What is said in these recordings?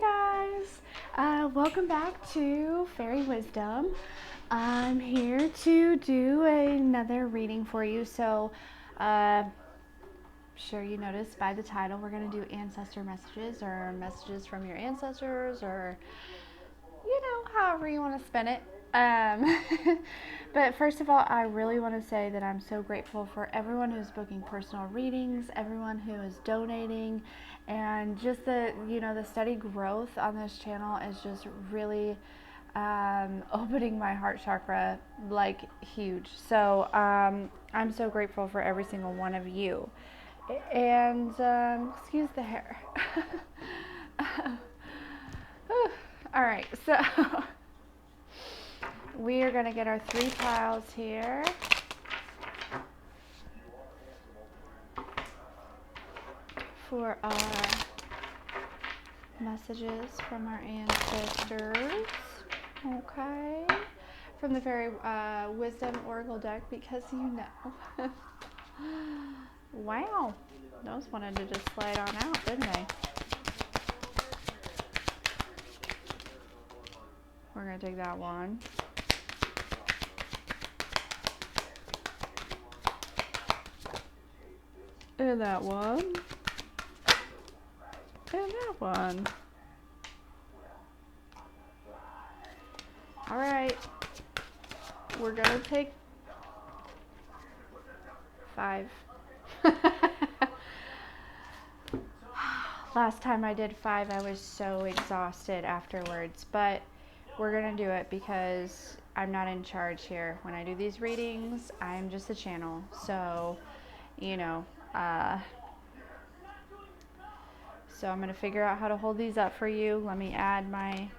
guys, welcome back to Fairy Wisdom. I'm here to do another reading for you. So, sure you noticed by the title, we're going to do ancestor messages or messages from your ancestors, or however you want to spin it. But first of all, I really want to say that I'm so grateful for everyone who's booking personal readings, everyone who is donating, and just the steady growth on this channel is just really opening my heart chakra like huge. So I'm so grateful for every single one of you. And excuse the hair. All right, so we are going to get our 3 piles here. For our messages from our ancestors. Okay. From the Fairy Wisdom Oracle deck, because Wow. Those wanted to just slide on out, didn't they? We're going to take that one. And that one. And that one. All right. We're going to take 5. Last time I did 5, I was so exhausted afterwards, but we're going to do it because I'm not in charge here. When I do these readings, I'm just a channel. So, so I'm going to figure out how to hold these up for you. Let me add my...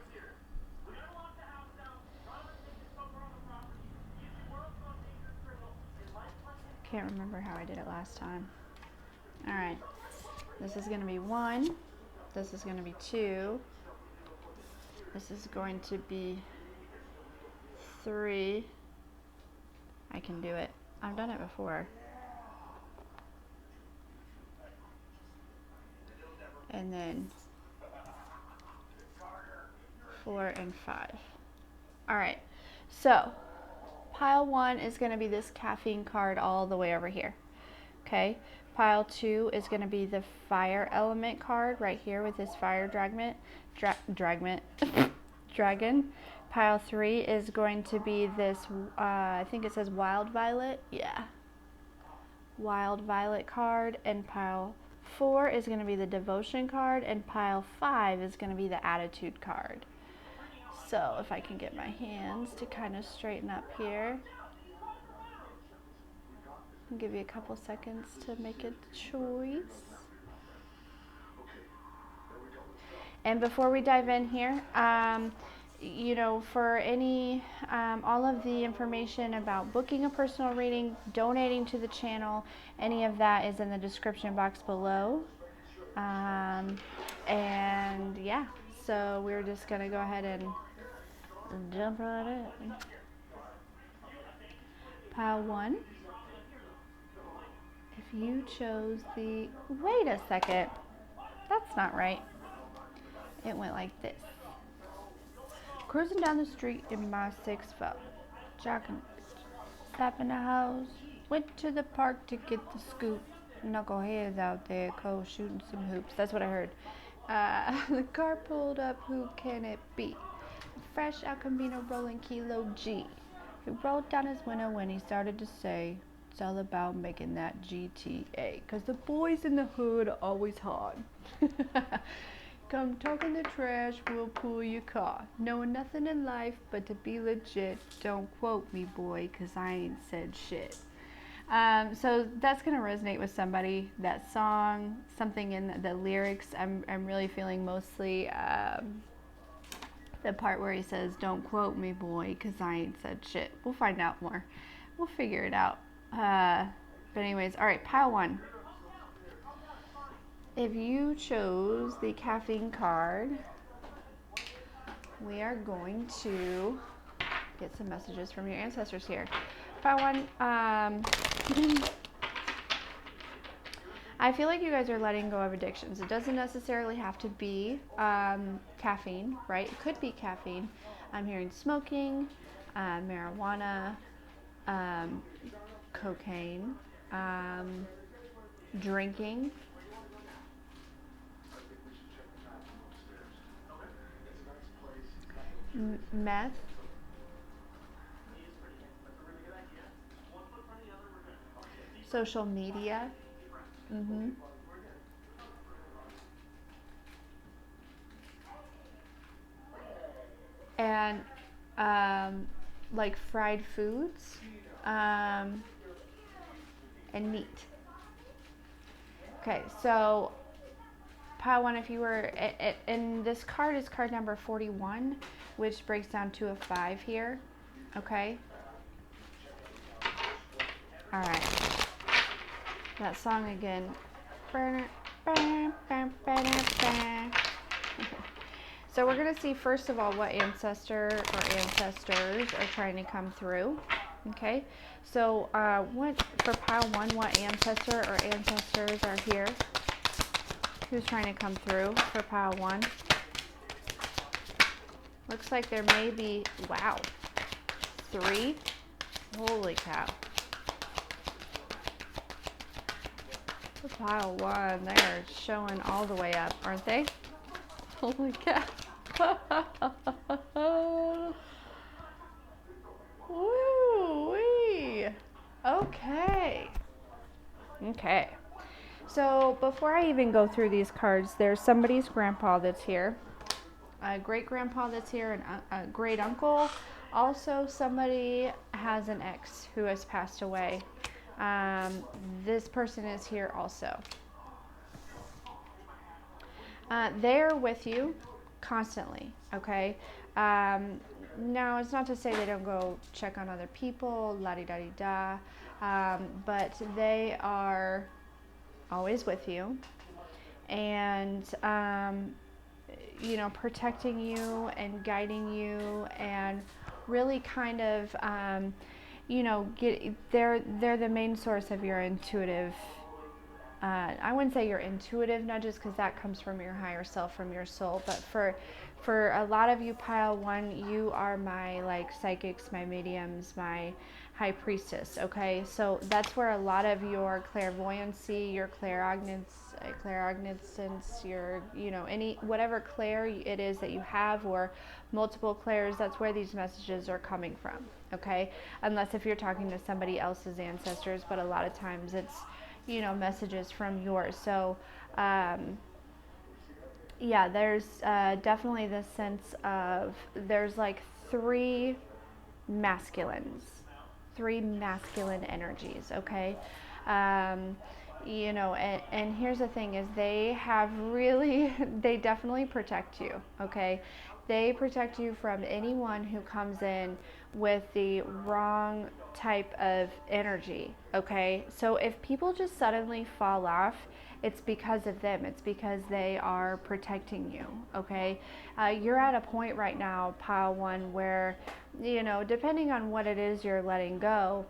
Can't remember how I did it last time. All right. This is going to be 1. This is going to be 2. This is going to be 3. I can do it. I've done it before. And then 4 and 5. All right. So pile 1 is going to be this caffeine card all the way over here. Okay. Pile 2 is going to be the fire element card right here with this fire dragon. Pile 3 is going to be this, I think it says wild violet. Yeah. Wild violet card. And pile 4 is going to be the devotion card. And pile 5 is going to be the attitude card. So if I can get my hands to kind of straighten up here. I'll give you a couple seconds to make a choice. And before we dive in here, for any, all of the information about booking a personal reading, donating to the channel, any of that is in the description box below. And yeah, so we're just going to go ahead and jump right in. Pile 1. If you chose the, wait a second, that's not right. It went like this. Cruising down the street in my 6'4", jogging, slapping the house, went to the park to get the scoop. Knuckleheads out there, cold shooting some hoops. That's what I heard. The car pulled up, who can it be? Fresh El Camino rolling Kilo G. He rolled down his window when he started to say, it's all about making that GTA, 'cause the boys in the hood are always hard. Come talking the trash, we'll pull your car. Knowing nothing in life but to be legit. Don't quote me, boy, 'cause I ain't said shit. So that's going to resonate with somebody. That song, something in the lyrics, I'm really feeling mostly the part where he says, don't quote me, boy, 'cause I ain't said shit. We'll find out more. We'll figure it out. But anyways, all right, pile 1. If you chose the caffeine card, we are going to get some messages from your ancestors here. Pile 1, I feel like you guys are letting go of addictions. It doesn't necessarily have to be caffeine, right? It could be caffeine. I'm hearing smoking, marijuana, um, cocaine, drinking, meth. Social media. hmm And like fried foods um, and meat. Okay, so pile one, if you were, and this card is card number 41, which breaks down to a 5 here. Okay. All right. That song again. So we're going to see first of all what ancestor or ancestors are trying to come through. Okay. So what for pile one, what ancestor or ancestors are here? Who's trying to come through for pile one? Looks like there may be, wow, 3. Holy cow. For pile one, they're showing all the way up, aren't they? Holy cow. Woo-wee. Okay. Okay. So before I even go through these cards, there's somebody's grandpa that's here, a great grandpa that's here, and a great uncle. Also, somebody has an ex who has passed away. This person is here also. They're with you constantly, okay? Now, it's not to say they don't go check on other people, la-di-da-di-da, but they are always with you and, you know, protecting you and guiding you and really kind of, you know, they're the main source of your intuitive I wouldn't say your intuitive nudges because that comes from your higher self, from your soul. But for a lot of you, pile one, you are my like psychics, my mediums, my high priestess. Okay, so that's where a lot of your clairvoyancy, your clairognoscence, your any whatever clair it is that you have or multiple clairs, that's where these messages are coming from. Okay, unless if you're talking to somebody else's ancestors, but a lot of times it's messages from yours. So yeah, there's definitely this sense of there's like masculines three masculine energies. Okay. um, and here's the thing is they have really they definitely protect you. Okay, they protect you from anyone who comes in with the wrong type of energy. Okay, so if people just suddenly fall off, it's because of them. It's because they are protecting you. Okay, you're at a point right now, pile one, where depending on what it is you're letting go,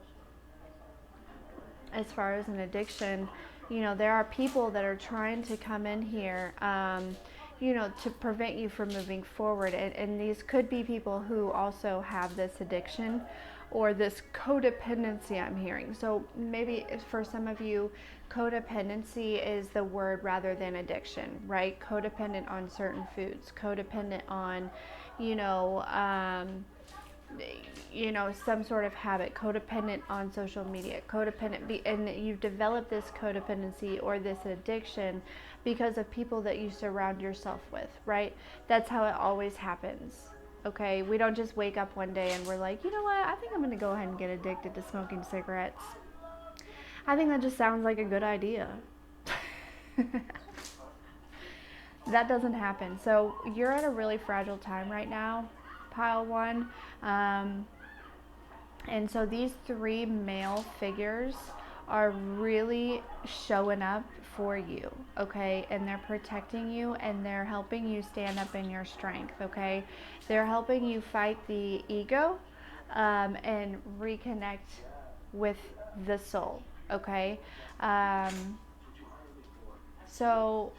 as far as an addiction, there are people that are trying to come in here, to prevent you from moving forward. And these could be people who also have this addiction or this codependency I'm hearing. So maybe for some of you, codependency is the word rather than addiction, right? Codependent on certain foods, codependent on, some sort of habit, codependent on social media, and you've developed this codependency or this addiction because of people that you surround yourself with, right? That's how it always happens. Okay, we don't just wake up one day and we're like, you know what, I think I'm going to go ahead and get addicted to smoking cigarettes. I think that just sounds like a good idea. That doesn't happen. So you're at a really fragile time right now, pile one. And so these 3 male figures are really showing up for you, okay? And they're protecting you and they're helping you stand up in your strength, okay? They're helping you fight the ego and reconnect with the soul, okay? So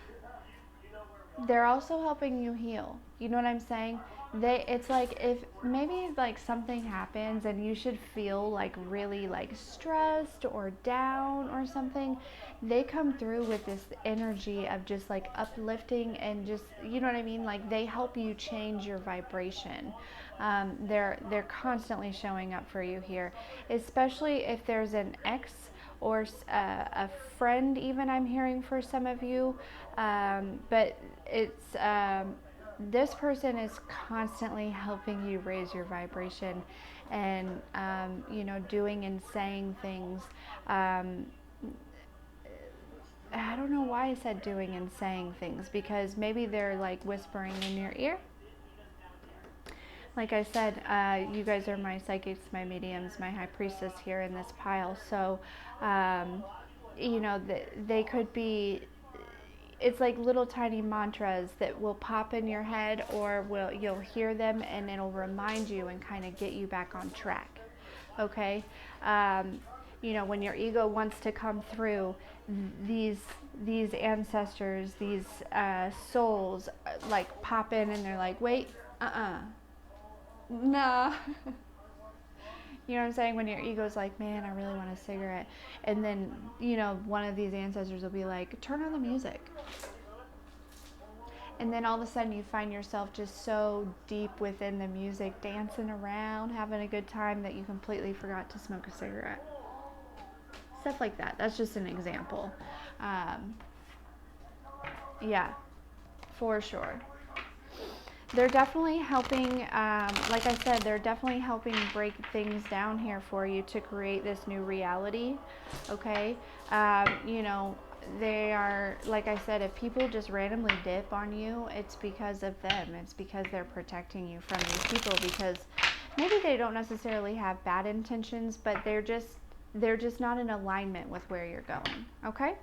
they're also helping you heal. You know what I'm saying? It's like if maybe like something happens and you should feel like really like stressed or down or something, they come through with this energy of just like uplifting and just, you know what I mean? Like they help you change your vibration. They're constantly showing up for you here, especially if there's an ex or a friend, even I'm hearing for some of you. But it's this person is constantly helping you raise your vibration and doing and saying things. um, I don't know why I said doing and saying things, because maybe they're like whispering in your ear. Like I said, you guys are my psychics, my mediums, my high priestess here in this pile. So they could be, it's like little tiny mantras that will pop in your head, or you'll hear them and it'll remind you and kind of get you back on track. Okay. When your ego wants to come through, these ancestors, these souls like pop in and they're like, wait, nah. You know what I'm saying? When your ego's like, man, I really want a cigarette. And then, one of these ancestors will be like, turn on the music. And then all of a sudden you find yourself just so deep within the music, dancing around, having a good time, that you completely forgot to smoke a cigarette. Stuff like that. That's just an example. Yeah, for sure. They're definitely helping, like I said, they're definitely helping break things down here for you to create this new reality, okay? They are, like I said, if people just randomly dip on you, it's because of them. It's because they're protecting you from these people, because maybe they don't necessarily have bad intentions, but they're just not in alignment with where you're going, okay?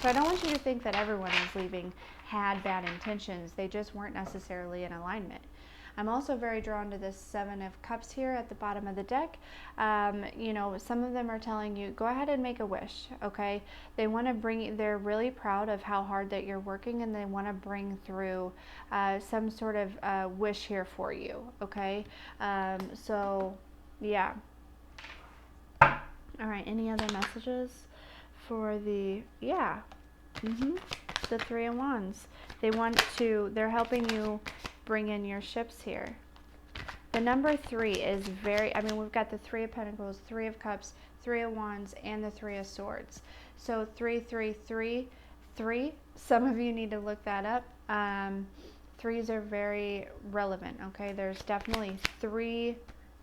So I don't want you to think that everyone who's leaving had bad intentions. They just weren't necessarily in alignment. I'm also very drawn to this Seven of Cups here at the bottom of the deck. Some of them are telling you, go ahead and make a wish, okay? They want to they're really proud of how hard that you're working, and they want to bring through some sort of wish here for you, okay? Yeah. All right, any other messages for the, yeah. The Three of Wands. They're helping you bring in your ships here. The number 3 is we've got the Three of Pentacles, Three of Cups, Three of Wands, and the Three of Swords. So 3. Some of you need to look that up. Threes are very relevant, okay? There's definitely 3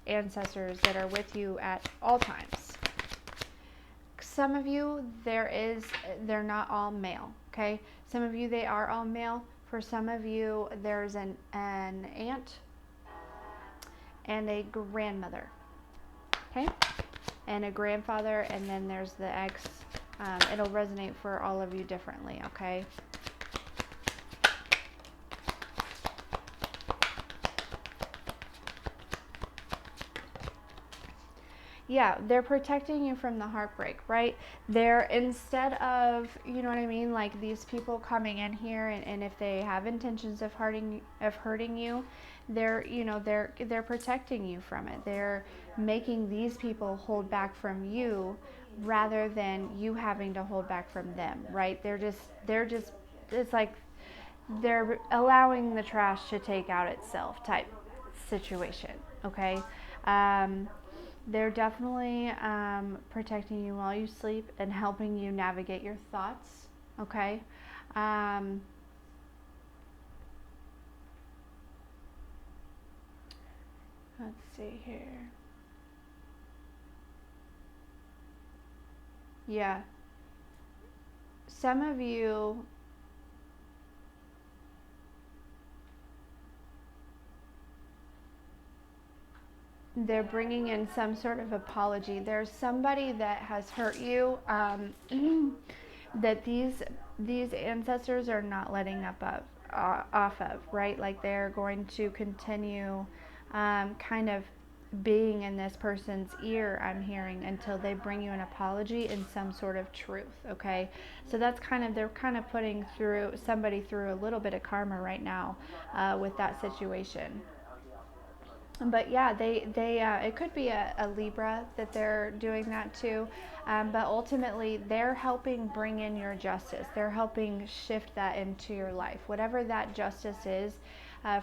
ancestors that are with you at all times. Some of you, they're not all male, okay? Some of you, they are all male. For some of you, there's an aunt and a grandmother, okay? And a grandfather, and then there's the ex. It'll resonate for all of you differently, okay? Yeah, they're protecting you from the heartbreak, right? They're, instead of, you know what I mean, like these people coming in here, and if they have intentions of hurting you, they're protecting you from it. They're making these people hold back from you rather than you having to hold back from them, right? They're just it's like they're allowing the trash to take out itself type situation, okay? They're definitely protecting you while you sleep and helping you navigate your thoughts, okay? Let's see here. Yeah. Some of you, they're bringing in some sort of apology. There's somebody that has hurt you that these ancestors are not letting off of, right? Like they're going to continue kind of being in this person's ear, I'm hearing, until they bring you an apology and some sort of truth. Okay, so that's they're kind of putting somebody through a little bit of karma right now with that situation. But yeah, they it could be a Libra that they're doing that to, but ultimately they're helping bring in your justice. They're helping shift that into your life, whatever that justice is.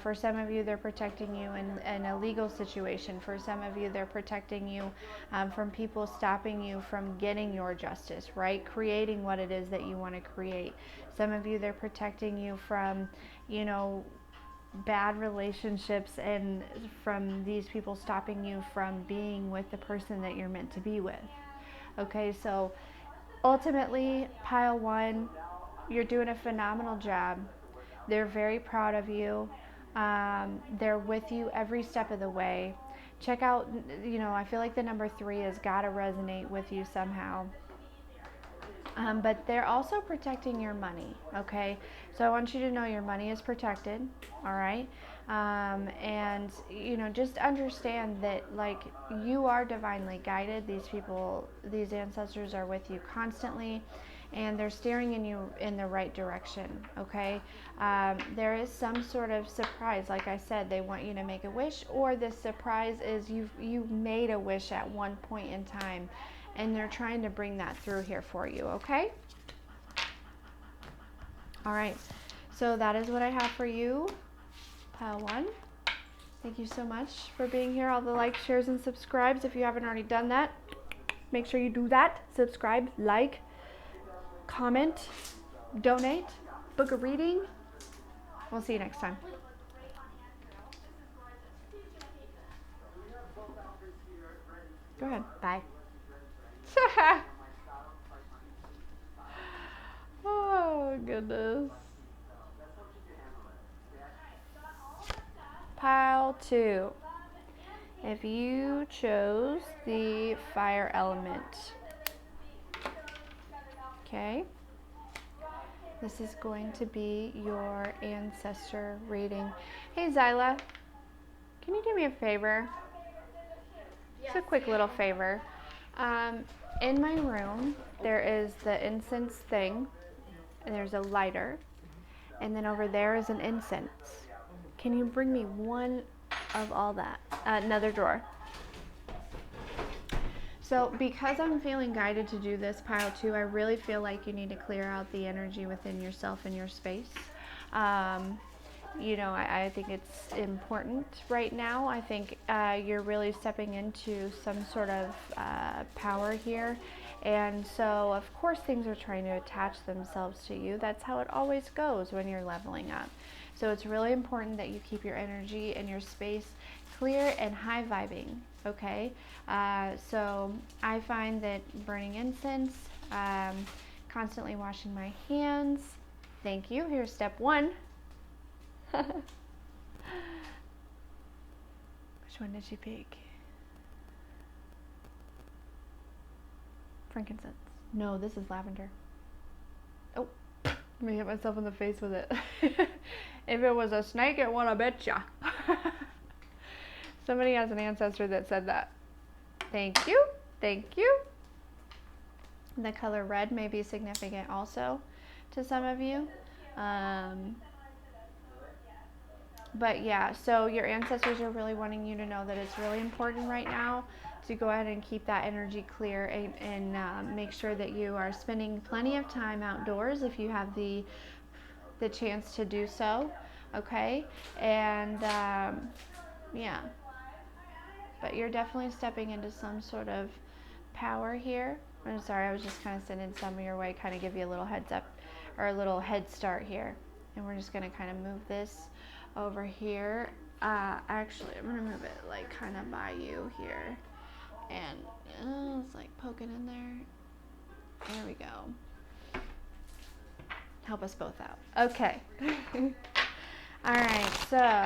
For some of you, they're protecting you in a legal situation. For some of you, they're protecting you from people stopping you from getting your justice, right? Creating what it is that you want to create. Some of you, they're protecting you from, you know, bad relationships and from these people stopping you from being with the person that you're meant to be with. Okay, so ultimately, pile one, you're doing a phenomenal job. They're very proud of you. They're with you every step of the way. Check out, you know, I feel like the number 3 has got to resonate with you somehow. But they're also protecting your money, okay? So I want you to know your money is protected, all right? And, you know, just understand that, like, you are divinely guided. These people, these ancestors are with you constantly, and they're steering in the right direction, okay? There is some sort of surprise. Like I said, they want you to make a wish, or this surprise is you made a wish at one point in time, and they're trying to bring that through here for you, okay? All right, so that is what I have for you, pile one. Thank you so much for being here. All the likes, shares, and subscribes. If you haven't already done that, make sure you do that. Subscribe, like, comment, donate, book a reading. We'll see you next time. Go ahead. Bye. Oh, goodness. Pile 2. If you chose the fire element, okay, this is going to be your ancestor reading. Hey, Zyla, can you do me a favor? It's a quick little favor. In my room, there is the incense thing, and there's a lighter, and then over there is an incense. Can you bring me one of all that? Another drawer. So because I'm feeling guided to do this, pile 2, I really feel like you need to clear out the energy within yourself and your space. You know, I think it's important right now. I think you're really stepping into some sort of power here. And so, of course, things are trying to attach themselves to you. That's how it always goes when you're leveling up. So it's really important that you keep your energy and your space clear and high vibing, okay? So I find that burning incense, constantly washing my hands. Thank you. Here's step 1. Which one did she pick? Frankincense. No, this is lavender. Oh, let me hit myself in the face with it. If it was a snake, it wanna betcha. Somebody has an ancestor that said that. Thank you. Thank you. The color red may be significant also to some of you. But yeah, so your ancestors are really wanting you to know that it's really important right now to go ahead and keep that energy clear and make sure that you are spending plenty of time outdoors if you have the chance to do so, okay? And yeah, but you're definitely stepping into some sort of power here. I'm sorry, I was just kind of sending some your way, kind of give you a little heads up or a little head start here. And we're just going to kind of move this over here. Actually, I'm gonna move it like kind of by you here, and it's like poking in there. There we go. Help us both out. Okay. All right. So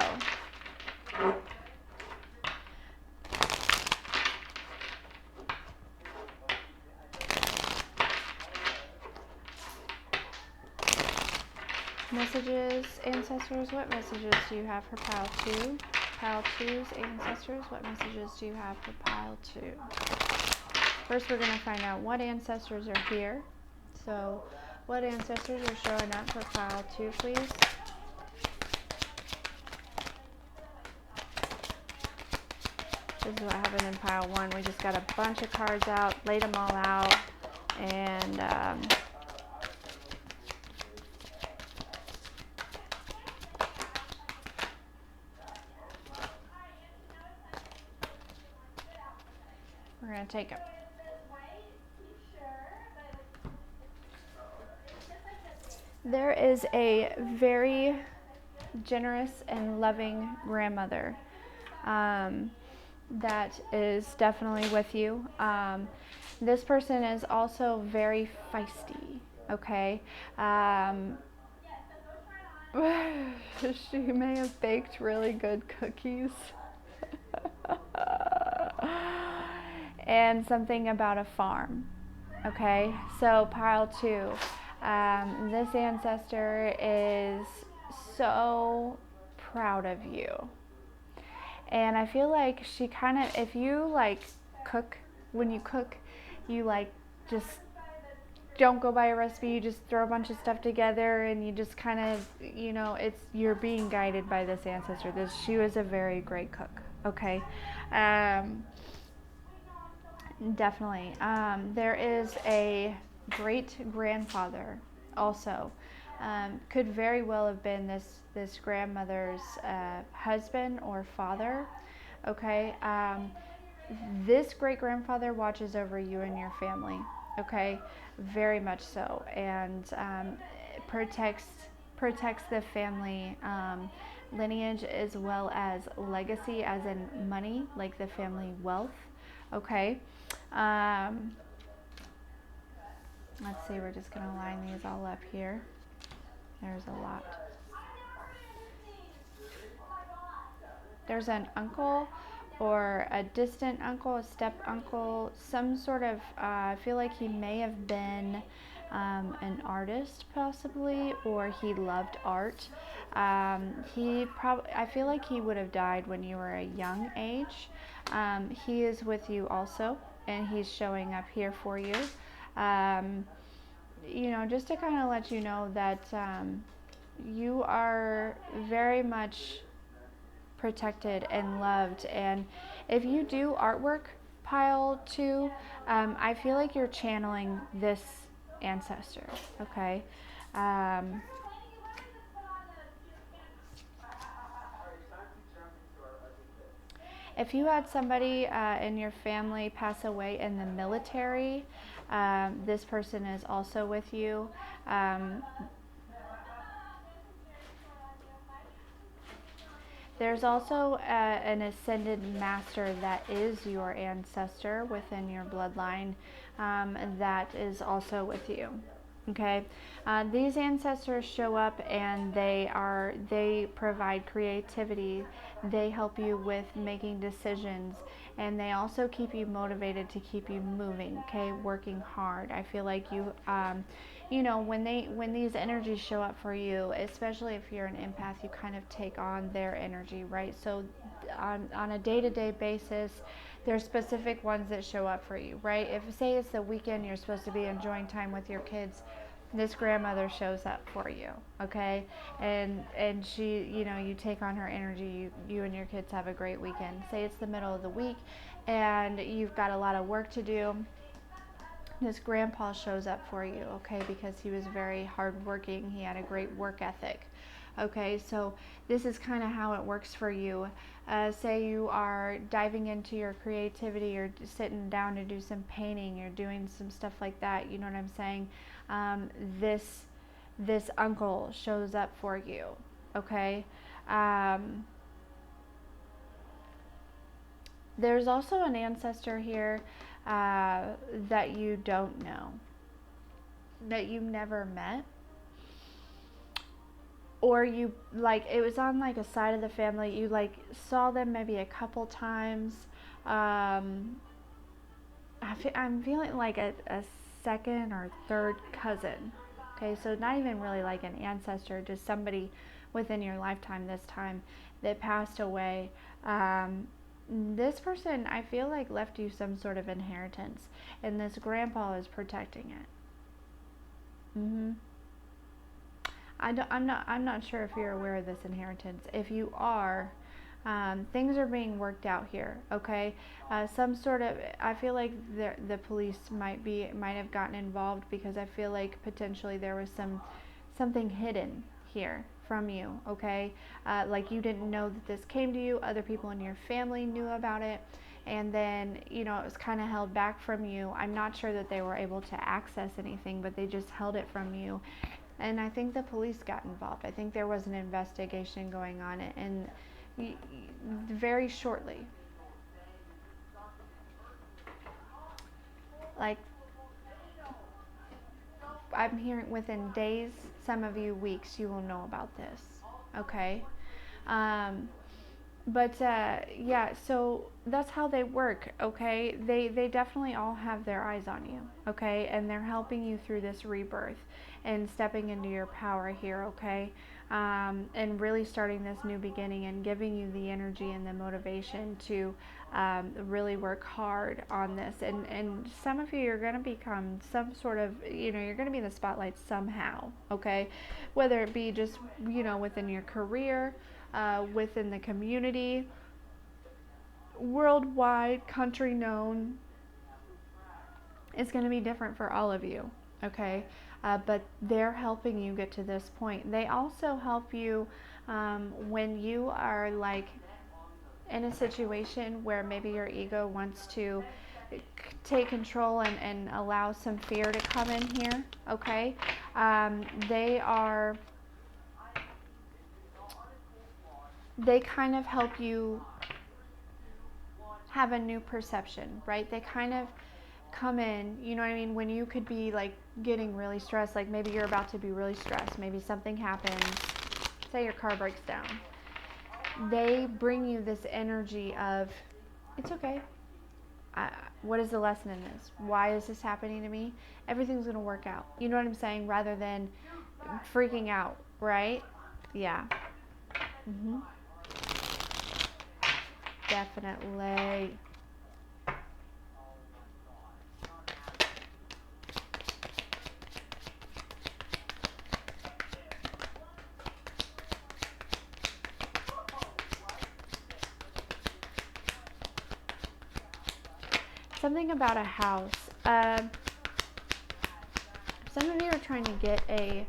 messages, ancestors. What messages do you have for pile 2? Pile 2's ancestors, what messages do you have for pile 2? First, we're going to find out what ancestors are here. So, what ancestors are showing up for pile 2, please? This is what happened in pile 1. We just got a bunch of cards out, laid them all out, and we're going to take them. There is a very generous and loving grandmother that is definitely with you. This person is also very feisty, okay? She may have baked really good cookies. And something about a farm, okay? So pile 2. This ancestor is so proud of you. And I feel like she kind of, if you like cook, when you cook, you like just don't go by a recipe, you just throw a bunch of stuff together and you just kind of, you know, you're being guided by this ancestor. She was a very great cook, okay? Definitely. There is a great grandfather also. Could very well have been this grandmother's husband or father. Okay. This great grandfather watches over you and your family. Okay, very much so, and protects the family lineage as well as legacy, as in money, like the family wealth. Okay. Let's see, we're just going to line these all up here. There's a lot. There's an uncle or a distant uncle, a step uncle, some sort of, I feel like he may have been an artist possibly, or he loved art. I feel like he would have died when you were a young age. He is with you also, and he's showing up here for you. You know, just to kind of let you know that you are very much protected and loved. And if you do artwork, pile 2, I feel like you're channeling this ancestor, okay? If you had somebody in your family pass away in the military, this person is also with you. There's also an ascended master that is your ancestor within your bloodline that is also with you. Okay, these ancestors show up and they provide creativity. They help you with making decisions, and they also keep you motivated to keep you moving. Okay, working hard. I feel like you, you know, when these energies show up for you, especially if you're an empath, you kind of take on their energy, right? So on a day-to-day basis, there's specific ones that show up for you, right? If say it's the weekend, you're supposed to be enjoying time with your kids, this grandmother shows up for you, okay? And she, you know, you take on her energy, you and your kids have a great weekend. Say it's the middle of the week and you've got a lot of work to do, this grandpa shows up for you, okay? Because he was very hardworking, he had a great work ethic. Okay, so this is kind of how it works for you. Say you are diving into your creativity, or sitting down to do some painting, or doing some stuff like that, you know what I'm saying? This uncle shows up for you, okay? There's also an ancestor here that you don't know, that you never met. Or you, like, it was on like a side of the family, you like saw them maybe a couple times. I'm feeling like a second or third cousin. Okay, so not even really like an ancestor, just somebody within your lifetime this time that passed away. This person, I feel like, left you some sort of inheritance, and this grandpa is protecting it. hmm I'm not sure if you're aware of this inheritance. If you are, things are being worked out here. Okay, some sort of. I feel like the police might have gotten involved, because I feel like potentially there was something hidden here from you. Okay, like you didn't know that this came to you. Other people in your family knew about it, and then it was kind of held back from you. I'm not sure that they were able to access anything, but they just held it from you. And I think the police got involved. I think there was an investigation going on, and very shortly, like I'm hearing, within days, some of you weeks, you will know about this. Okay. Um, but yeah, so that's how they work. Okay, they definitely all have their eyes on you. Okay, and they're helping you through this rebirth and stepping into your power here. Okay, and really starting this new beginning and giving you the energy and the motivation to really work hard on this. And some of you are going to become some sort of, you're going to be in the spotlight somehow. Okay, whether it be just within your career, within the community, worldwide, country known. It's going to be different for all of you, okay? But they're helping you get to this point. They also help you when you are like in a situation where maybe your ego wants to take control and allow some fear to come in here, okay? They kind of help you have a new perception, right? They kind of come in, you know what I mean? When you could be like getting really stressed, like maybe you're about to be really stressed, maybe something happens, say your car breaks down. They bring you this energy of, it's okay. What is the lesson in this? Why is this happening to me? Everything's going to work out. You know what I'm saying? Rather than freaking out, right? Yeah. hmm Definitely. Something about a house. Some of you are trying to get a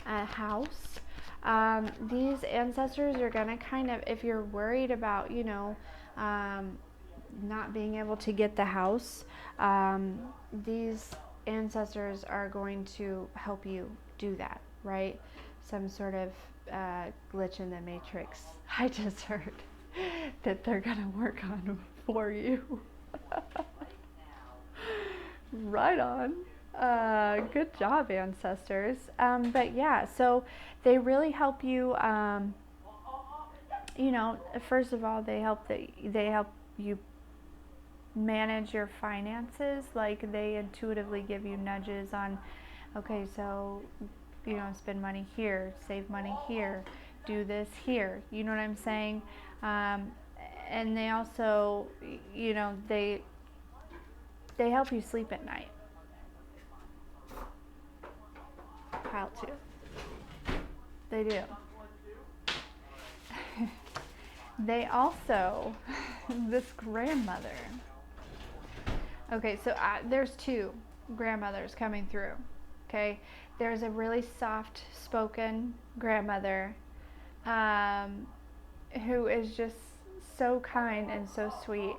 house. These ancestors are going to kind of, if you're worried about, not being able to get the house, these ancestors are going to help you do that, right? Some sort of glitch in the matrix. I just heard that they're going to work on for you. Right on. Good job, ancestors. But yeah, so they really help you. First of all, they help you manage your finances. Like they intuitively give you nudges on, okay, so spend money here, save money here, do this here. You know what I'm saying? And they also, they help you sleep at night. Pile two. They do. They also, this grandmother. Okay, so there's two grandmothers coming through. Okay, there's a really soft-spoken grandmother who is just so kind and so sweet.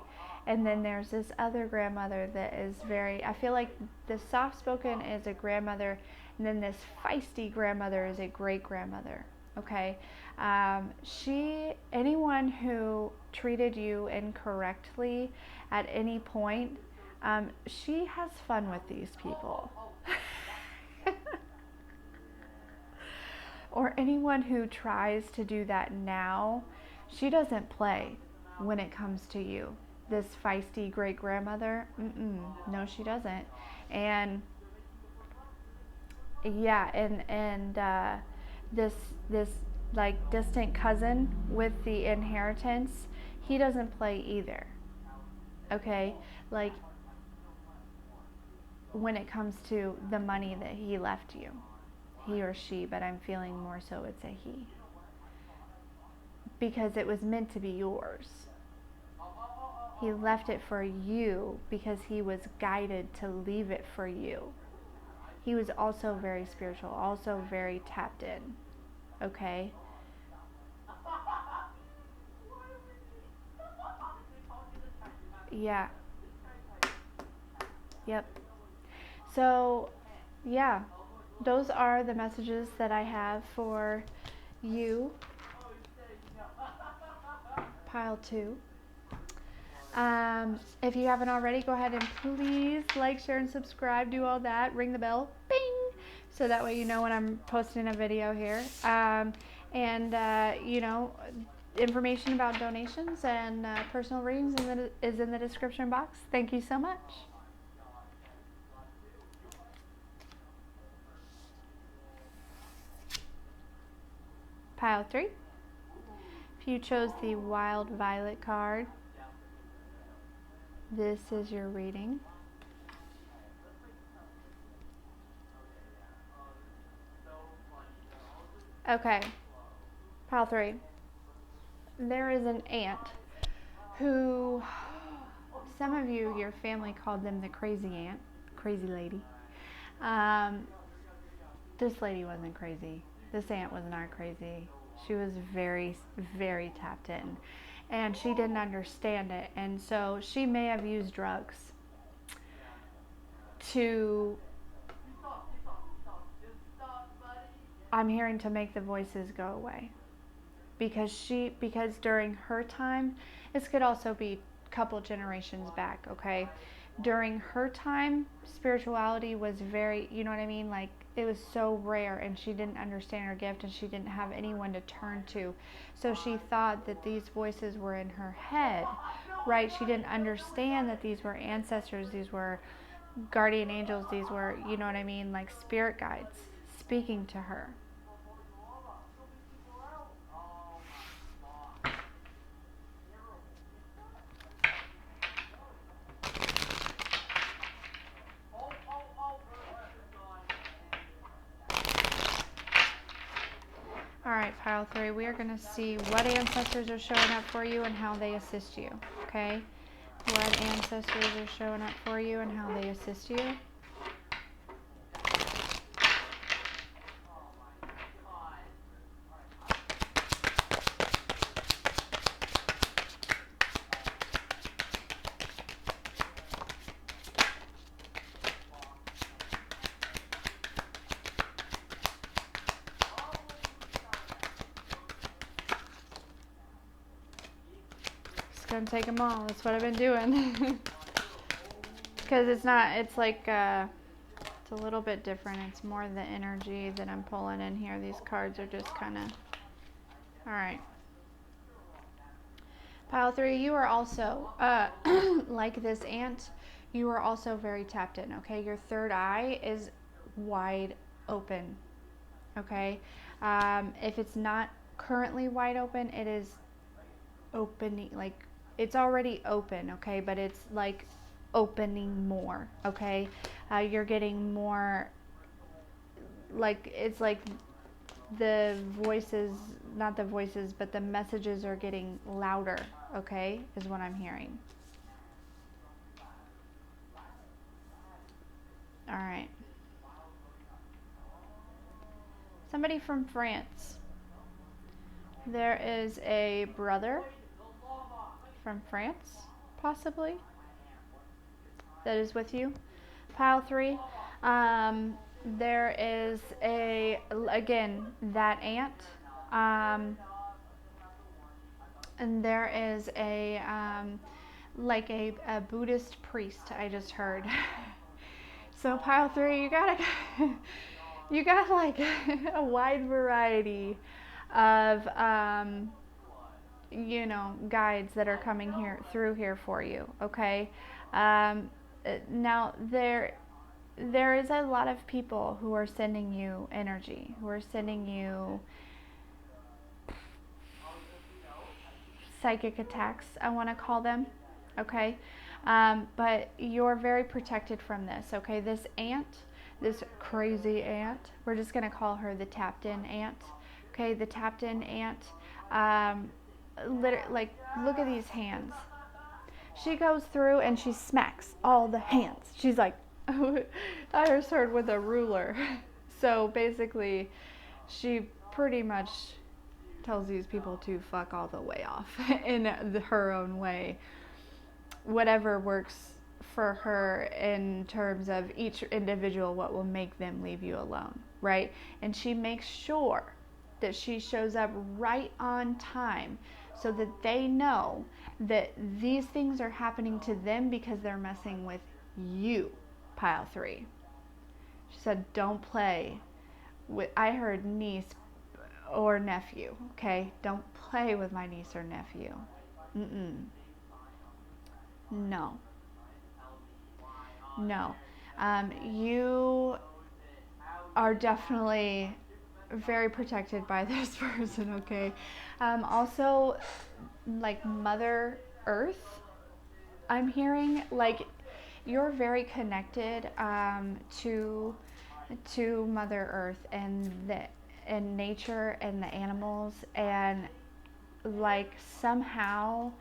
And then there's this other grandmother that is I feel like the soft-spoken is a grandmother, and then this feisty grandmother is a great-grandmother, okay? Anyone who treated you incorrectly at any point, she has fun with these people. Or anyone who tries to do that now, she doesn't play when it comes to you. This feisty great grandmother, no, she doesn't. And yeah, and this like distant cousin with the inheritance, he doesn't play either. Okay? Like when it comes to the money that he left you, he or she, but I'm feeling more so it's a he. Because it was meant to be yours. He left it for you because he was guided to leave it for you. He was also very spiritual, also very tapped in. Okay? Yeah. Yep. So, yeah, those are the messages that I have for you, pile 2. If you haven't already, go ahead and please like, share, and subscribe. Do all that. Ring the bell. Bing! So that way you know when I'm posting a video here. Information about donations and personal readings is in the description box. Thank you so much. Pile 3. If you chose the Wild Violet card, this is your reading. Okay, pile 3. There is an aunt who, some of you, your family called them the crazy aunt, crazy lady. This lady wasn't crazy. This aunt was not crazy. She was very, very tapped in. And she didn't understand it. And so she may have used drugs to, I'm hearing, to make the voices go away. Because during her time, this could also be a couple generations back, okay? During her time, spirituality was very, you know what I mean? Like, it was so rare, and she didn't understand her gift, and she didn't have anyone to turn to. So she thought that these voices were in her head, right? She didn't understand that these were ancestors, these were guardian angels, these were, you know what I mean, like spirit guides speaking to her. All right, pile 3, we are going to see what ancestors are showing up for you and how they assist you, okay? What ancestors are showing up for you and how they assist you. Gonna take them all. That's what I've been doing. Because it's like, it's a little bit different. It's more the energy that I'm pulling in here. These cards are just kind of, all right. Pile 3, you are also, like this aunt, you are also very tapped in, okay? Your third eye is wide open, okay? If it's not currently wide open, it is opening, like, it's already open, okay, but it's like opening more, okay? You're getting more, like, it's like the voices, not the voices, but the messages are getting louder, okay, is what I'm hearing. All right. Somebody from France. There is a brother from France, possibly, that is with you. Pile 3. There is again, that aunt. And there is like a Buddhist priest, I just heard. So pile 3, you got like a wide variety of guides that are coming through here for you, okay? Now there is a lot of people who are sending you energy, who are sending you psychic attacks, I want to call them. Okay. But you're very protected from this. Okay. This aunt, this crazy aunt, we're just going to call her the tapped in aunt. Okay. The tapped in aunt. Like, look at these hands. She goes through and she smacks all the hands. She's like, I just heard with a ruler. So basically, she pretty much tells these people to fuck all the way off in her own way. Whatever works for her in terms of each individual, what will make them leave you alone, right? And she makes sure that she shows up right on time so that they know that these things are happening to them because they're messing with you, pile 3. She said, don't play with, I heard niece or nephew, okay? Don't play with my niece or nephew. No. No. You are definitely very protected by this person, okay? Also, like Mother Earth, I'm hearing, like, you're very connected to Mother Earth and nature and the animals, and like somehow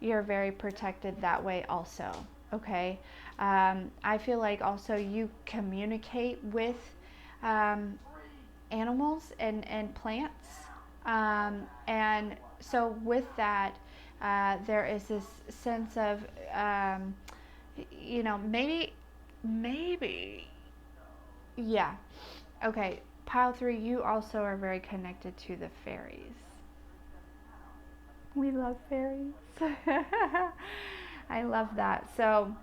you're very protected that way also. Okay. I feel like also you communicate with animals and plants, and so with that, there is this sense of maybe, yeah. Okay, pile 3, you also are very connected to the fairies. We love fairies. I love that. So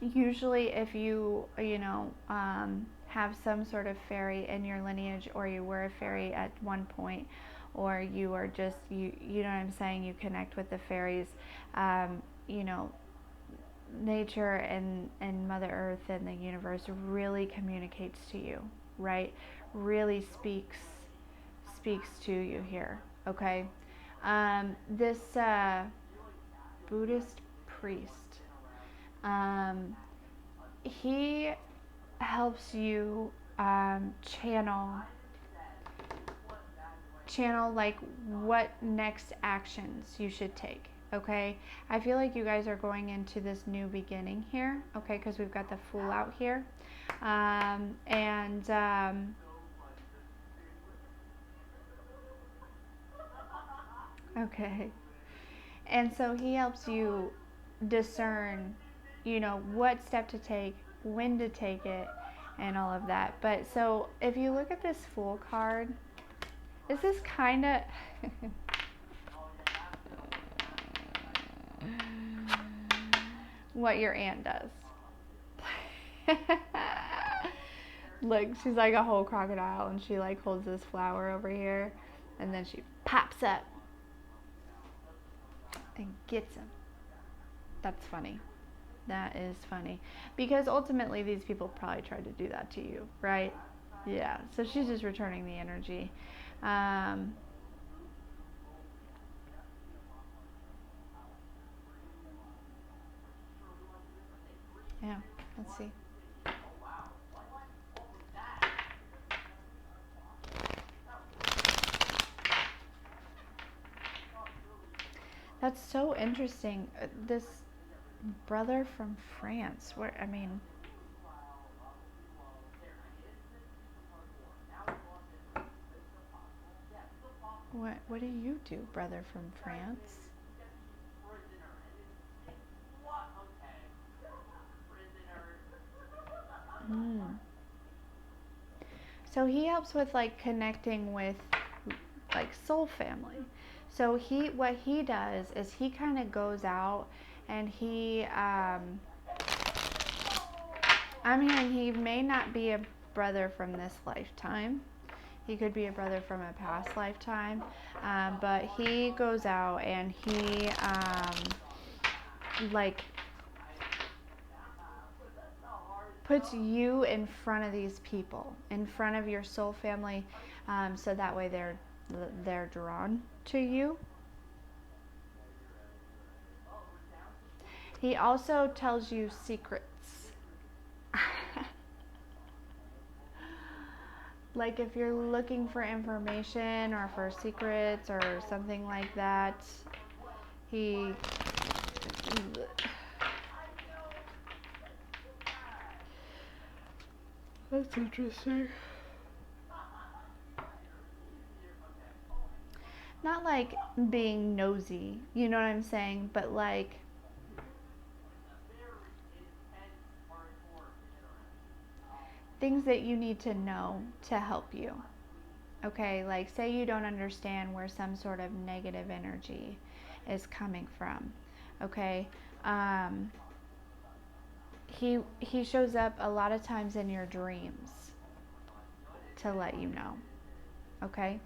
usually if you have some sort of fairy in your lineage, or you were a fairy at one point, or you are just, you know what I'm saying, you connect with the fairies, nature and Mother Earth and the universe really communicates to you, right? Really speaks to you here, okay? This Buddhist priest, he helps you channel like what next actions you should take. Okay, I feel like you guys are going into this new beginning here. Okay, because we've got the Fool out here, okay, and so he helps you discern, what step to take, when to take it, and all of that. But so if you look at this Fool card, this is kind of what your aunt does. Look, she's like a whole crocodile, and she like holds this flower over here, and then she pops up and gets him. That's funny. That is funny. Because ultimately these people probably tried to do that to you, right? Yeah. So she's just returning the energy. Yeah, let's see. That's so interesting. This brother from France. What do you do, brother from France? So he helps with like connecting with like soul family. So what he does is he kind of goes out and I'm hearing he may not be a brother from this lifetime. He could be a brother from a past lifetime, but he goes out and he like puts you in front of these people, in front of your soul family, so that way they're drawn to you. He also tells you secrets. Like if you're looking for information or for secrets or something like that, he that's interesting. Not like being nosy, you know what I'm saying, but like things that you need to know to help you. Okay, like say you don't understand where some sort of negative energy is coming from. Okay, he shows up a lot of times in your dreams to let you know. Okay.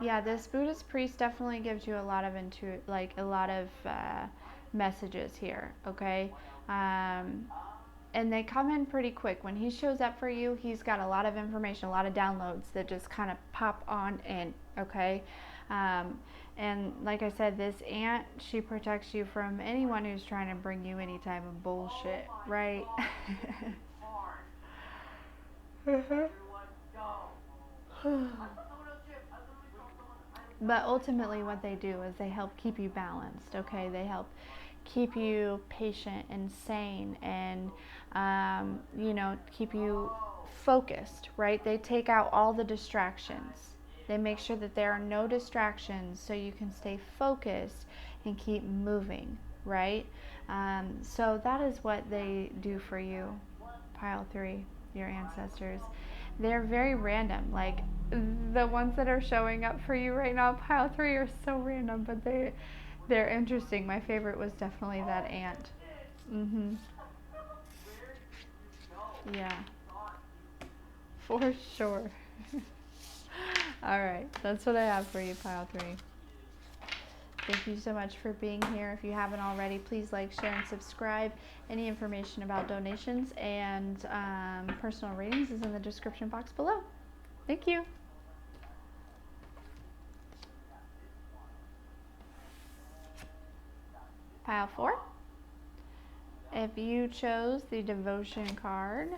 Yeah, this Buddhist priest definitely gives you a lot of messages here. Okay, and they come in pretty quick. When he shows up for you, he's got a lot of information, a lot of downloads that just kind of pop on in. Okay, and like I said, this aunt, she protects you from anyone who's trying to bring you any type of bullshit, right? But ultimately what they do is they help keep you balanced. Okay, they help keep you patient and sane, and keep you focused, right? They take out all the distractions. They make sure that there are no distractions so you can stay focused and keep moving, right? So that is what they do for you, pile 3, your ancestors. They're very random. Like the ones that are showing up for you right now, pile 3, are so random, but they're interesting. My favorite was definitely that ant. Yeah, for sure. All right, that's what I have for you, pile 3. Thank you so much for being here. If you haven't already, please like, share, and subscribe. Any information about donations and personal readings is in the description box below. Thank you. Pile 4. If you chose the devotion card,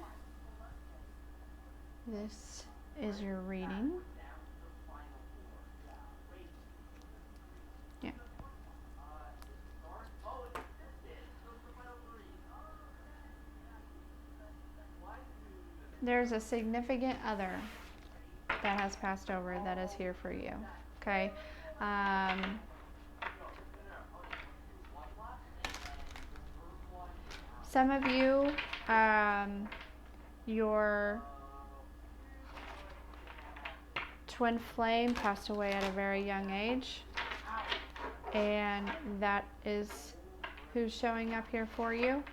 this is your reading. Yeah. There's a significant other that has passed over that is here for you. Okay. Some of you, your twin flame passed away at a very young age, and that is who's showing up here for you.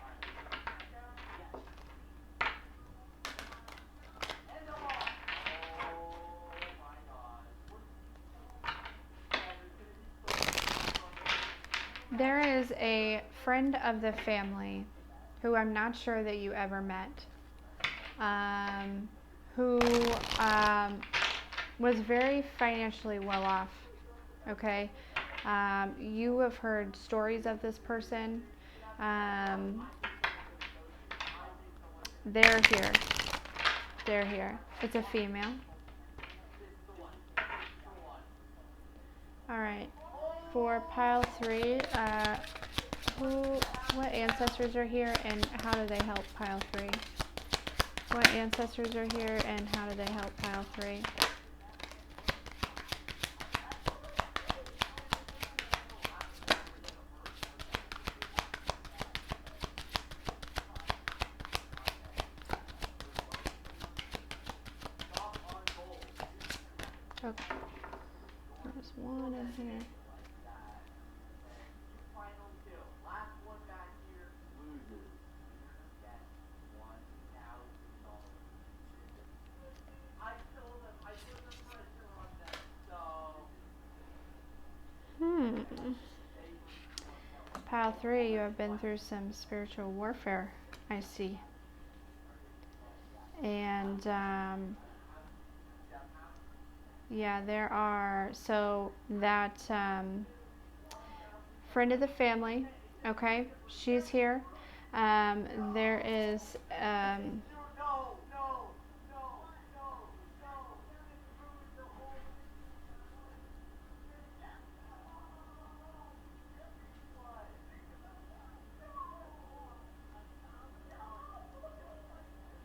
There is a friend of the family who I'm not sure that you ever met, who was very financially well off. Okay, you have heard stories of this person. They're here. They're here. It's a female. All right. For pile 3, what ancestors are here and how do they help pile 3? What ancestors are here and how do they help pile 3? Okay. There's one in here. pile 3, you have been through some spiritual warfare, I see. And yeah, there are, so that friend of the family, okay, she's here. There is,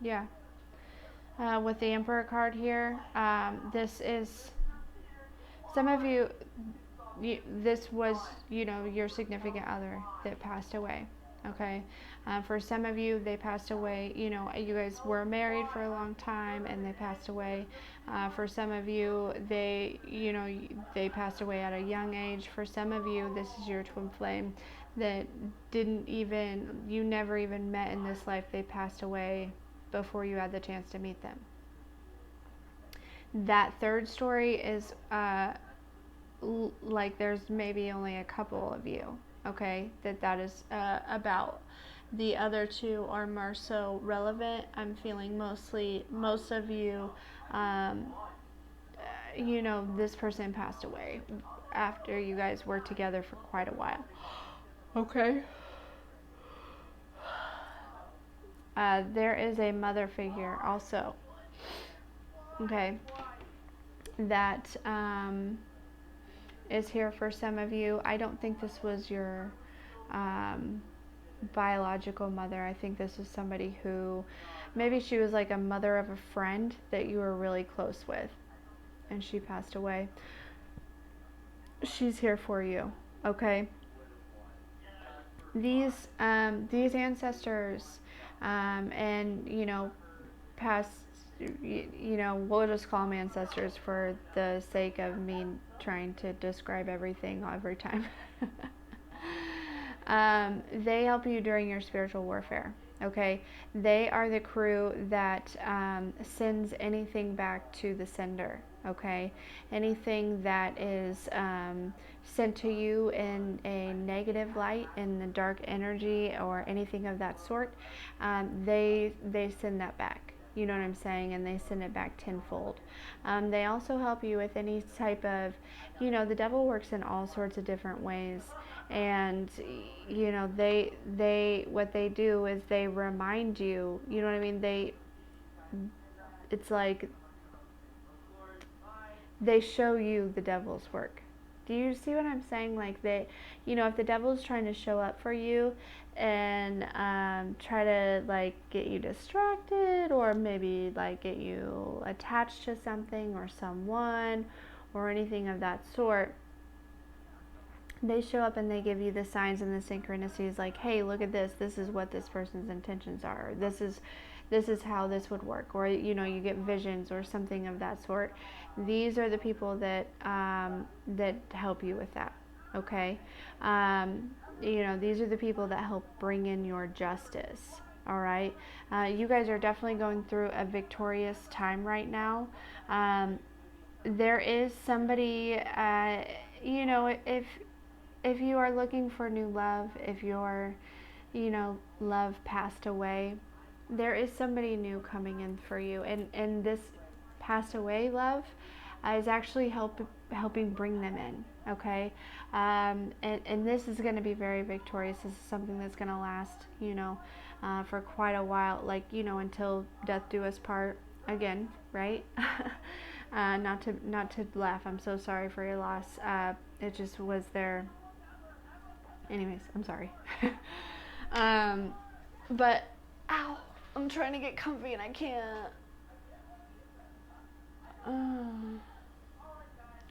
yeah, with the Emperor card here, this is, some of you, this was, your significant other that passed away. Okay, for some of you, they passed away. You guys were married for a long time, and they passed away. For some of you, they passed away at a young age. For some of you, this is your twin flame that you never even met in this life. They passed away before you had the chance to meet them. That third story is like there's maybe only a couple of you, okay, that is about. The other two are more so relevant. I'm feeling most of you, this person passed away after you guys were together for quite a while. Okay. There is a mother figure also, okay, that is here for some of you. I don't think this was your biological mother. I think this is somebody who, maybe she was like a mother of a friend that you were really close with, and she passed away. She's here for you, okay? These ancestors, and past, we'll just call them ancestors for the sake of me trying to describe everything every time. They help you during your spiritual warfare, okay? They are the crew that sends anything back to the sender, okay? Anything that is sent to you in a negative light, in the dark energy, or anything of that sort, they send that back. You know what I'm saying? And they send it back tenfold. They also help you with any type of, the devil works in all sorts of different ways. And, they what they do is they remind you, you know what I mean? It's like they show you the devil's work. Do you see what I'm saying? Like if the devil's trying to show up for you and try to like get you distracted, or maybe like get you attached to something or someone or anything of that sort, they show up and they give you the signs and the synchronicities, like, hey, look at this. This is what this person's intentions are. This is how this would work. Or you get visions or something of that sort. These are the people that that help you with that. Okay, these are the people that help bring in your justice. All right, you guys are definitely going through a victorious time right now. There is somebody, if you are looking for new love, if your, love passed away, there is somebody new coming in for you. And this passed away love is actually helping bring them in, okay? And this is going to be very victorious. This is something that's going to last, for quite a while, like, until death do us part again, right? Not to laugh. I'm so sorry for your loss. It just was there. Anyways, I'm sorry. But, ow, I'm trying to get comfy and I can't.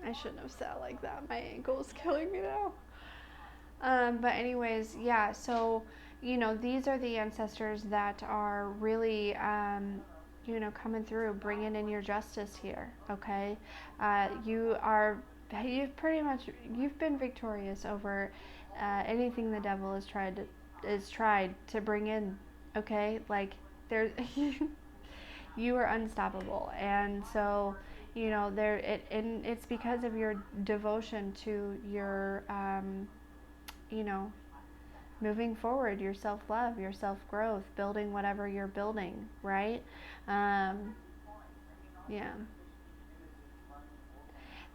I shouldn't have sat like that. My ankle is killing me now. But anyways, yeah, so, these are the ancestors that are really, coming through, bringing in your justice here, okay? You've been victorious over anything the devil has tried to bring in, okay? Like, you are unstoppable. And so, and it's because of your devotion to your, moving forward, your self-love, your self-growth, building whatever you're building, right? Yeah.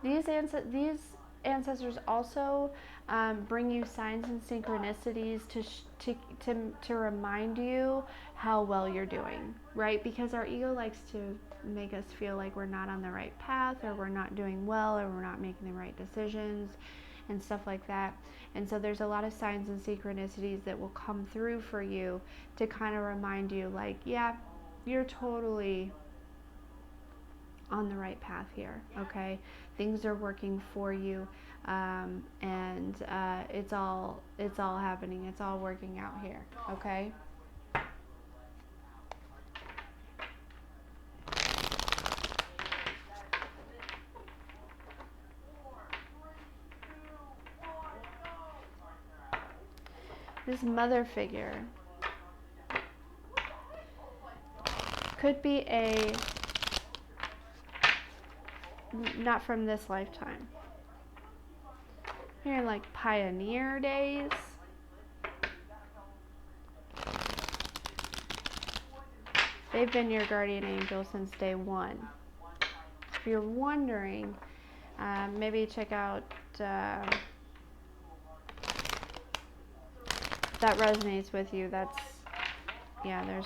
These ancestors also bring you signs and synchronicities to remind you how well you're doing, right? Because our ego likes to make us feel like we're not on the right path, or we're not doing well, or we're not making the right decisions and stuff like that. And so there's a lot of signs and synchronicities that will come through for you to kind of remind you, like, yeah, you're totally on the right path here, okay? Things are working for you, and it's all happening. It's all working out here, okay? This mother figure could be not from this lifetime. You're in like pioneer days. They've been your guardian angel since day one. If you're wondering, maybe check out, that resonates with you. That's, yeah,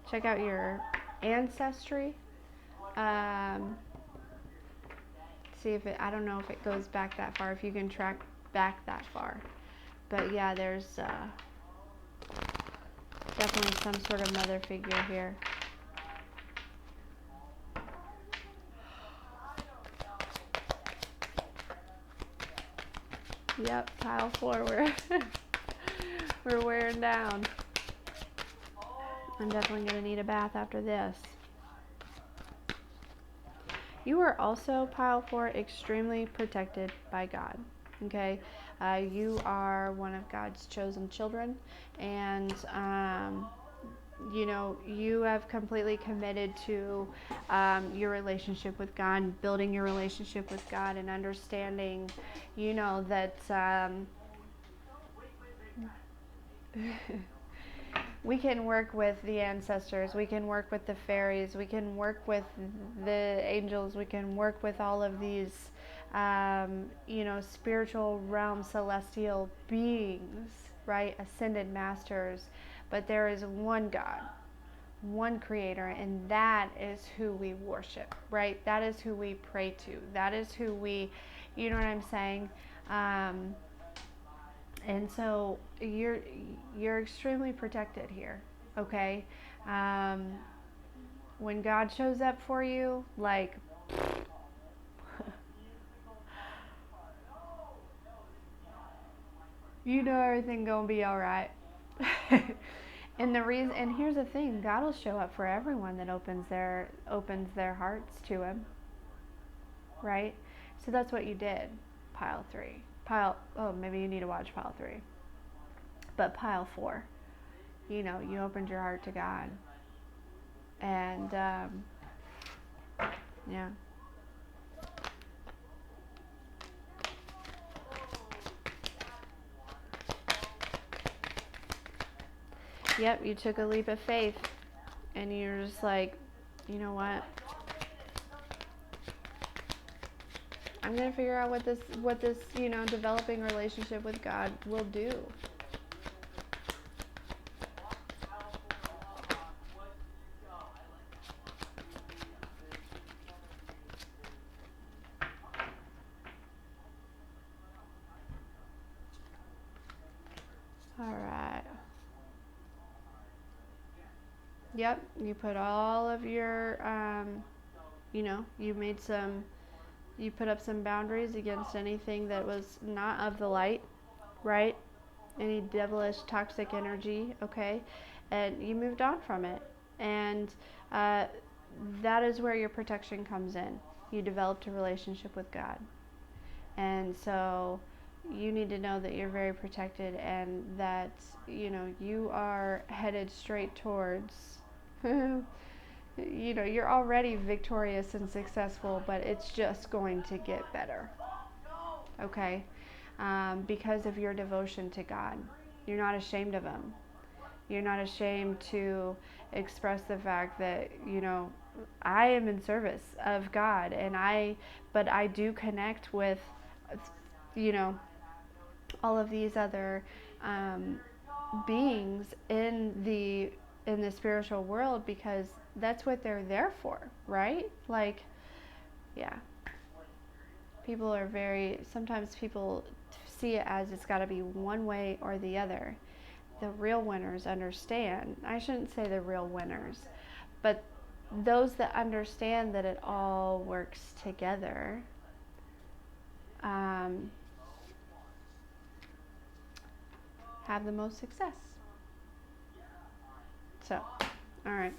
check out your ancestry. See if it, I don't know if it goes back that far, if you can track back that far. But yeah, there's definitely some sort of mother figure here. Yep, pile 4, we're wearing down. I'm definitely going to need a bath after this. You are also, pile 4, extremely protected by God, okay? You are one of God's chosen children, and you know, you have completely committed to your relationship with God, building your relationship with God, and understanding, you know, that we can work with the ancestors, we can work with the fairies, we can work with the angels, we can work with all of these, you know, spiritual realm, celestial beings, right? Ascended masters. But there is one God, one creator, and that is who we worship, right? That is who we pray to. That is who we, you know what I'm saying? And so you're extremely protected here, okay? When God shows up for you, like, you know everything gonna be all right. And here's the thing: God will show up for everyone that opens their hearts to Him, right? So that's what you did, pile 3. Oh, maybe you need to watch pile 3. But pile 4, you know, you opened your heart to God, and yeah. Yep, you took a leap of faith, and you're just like, you know what? I'm gonna figure out what this, you know, developing relationship with God will do. All right. Yep, you put all of your, you know, you put up some boundaries against anything that was not of the light, right? Any devilish, toxic energy, okay? And you moved on from it. And that is where your protection comes in. You developed a relationship with God. And so you need to know that you're very protected, and that, you know, you are headed straight towards, you know, you're already victorious and successful, but it's just going to get better, okay? Because of your devotion to God. You're not ashamed of them. You're not ashamed to express the fact that, I am in service of God, but I do connect with, you know, all of these other um, beings in the spiritual world, because that's what they're there for, right? Like, yeah. Sometimes people see it as it's got to be one way or the other. The real winners understand. I shouldn't say the real winners, but those that understand that it all works together, have the most success. So, all right.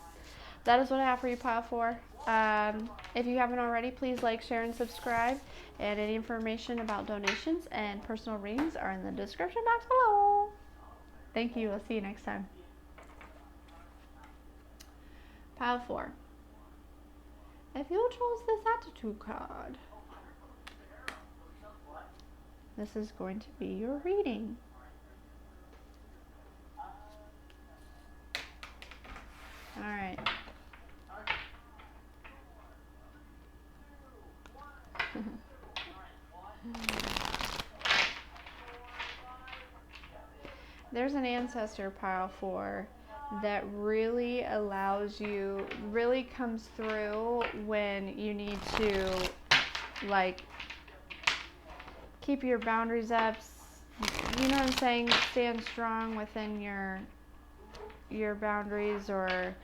That is what I have for you, Pile 4. If you haven't already, please like, share, and subscribe. And any information about donations and personal readings are in the description box below. Thank you. I'll see you next time. Pile 4. If you chose this attitude card, this is going to be your reading. All right. There's an ancestor, Pile 4, that really really comes through when you need to, like, keep your boundaries up. You know what I'm saying? Stand strong within your boundaries, or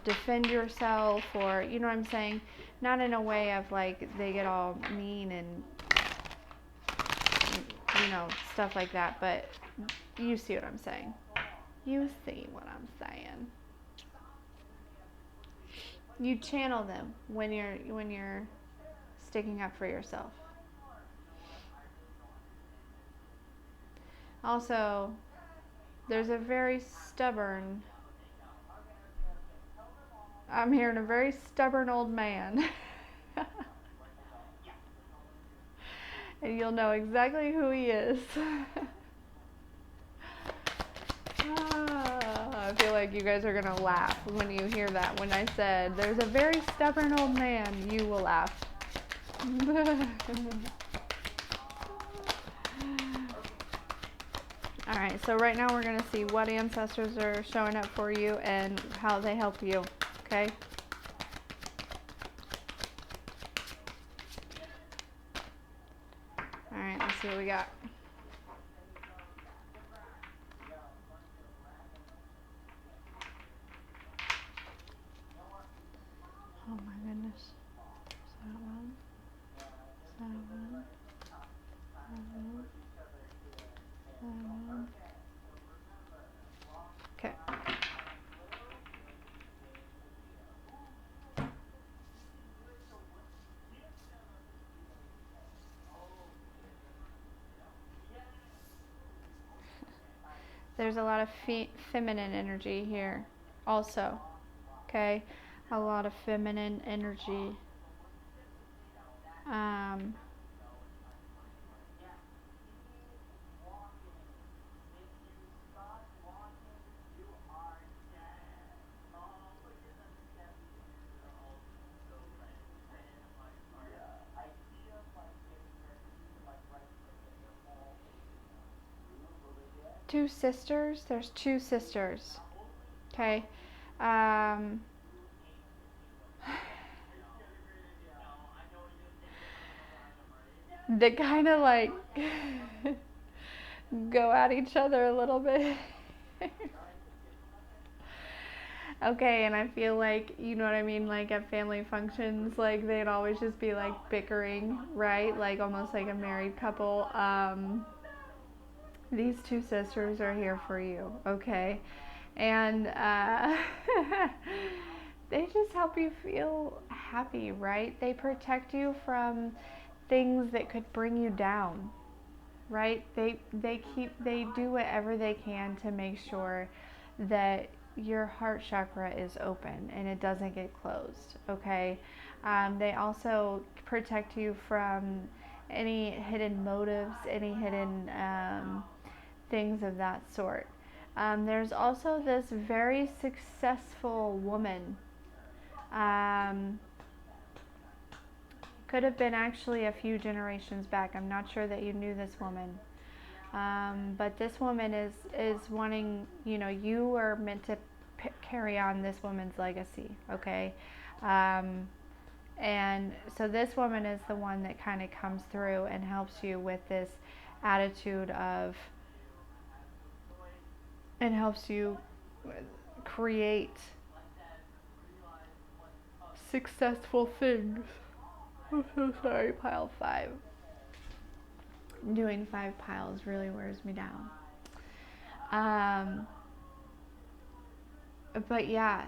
defend yourself, or you know what I'm saying? Not in a way of like they get all mean and stuff like that, but you see what I'm saying. You see what I'm saying. You channel them when you're sticking up for yourself. Also, there's a very stubborn, I'm hearing a very stubborn old man. And you'll know exactly who he is. I feel like you guys are going to laugh when you hear that. When I said, there's a very stubborn old man, you will laugh. Alright, so right now we're going to see what ancestors are showing up for you and how they help you, okay? Alright, let's see what we got. Oh my goodness. Is that one? Is that one? Okay. There's a lot of feminine energy here also, okay? A lot of feminine energy. Two sisters. There's two sisters. Okay. They kind of like go at each other a little bit. Okay, and I feel like, you know what I mean, like at family functions, like they'd always just be like bickering, right? Like almost like a married couple. These two sisters are here for you, okay? And they just help you feel happy, right? They protect you from things that could bring you down, right? They do whatever they can to make sure that your heart chakra is open and it doesn't get closed, okay? They also protect you from any hidden motives, any hidden things of that sort. There's also this very successful woman. Could have been actually a few generations back. I'm not sure that you knew this woman. But this woman is wanting, you are meant to carry on this woman's legacy, okay? And so this woman is the one that kind of comes through and helps you with this attitude of, and helps you create successful things. I'm so sorry, pile 5. Doing 5 piles really wears me down. But yeah,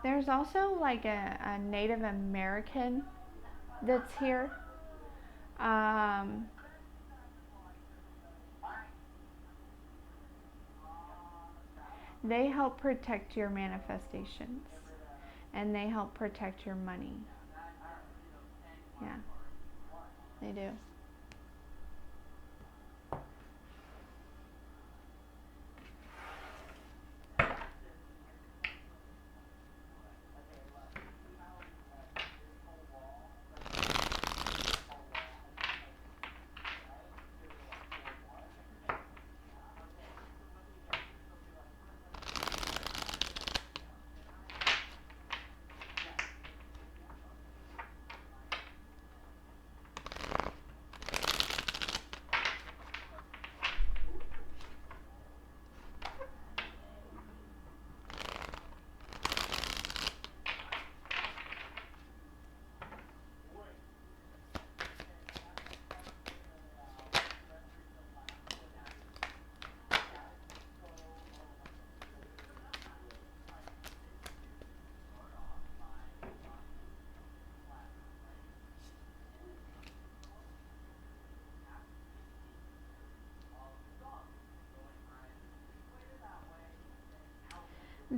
there's also like a Native American that's here. They help protect your manifestations, and they help protect your money. Yeah, they do.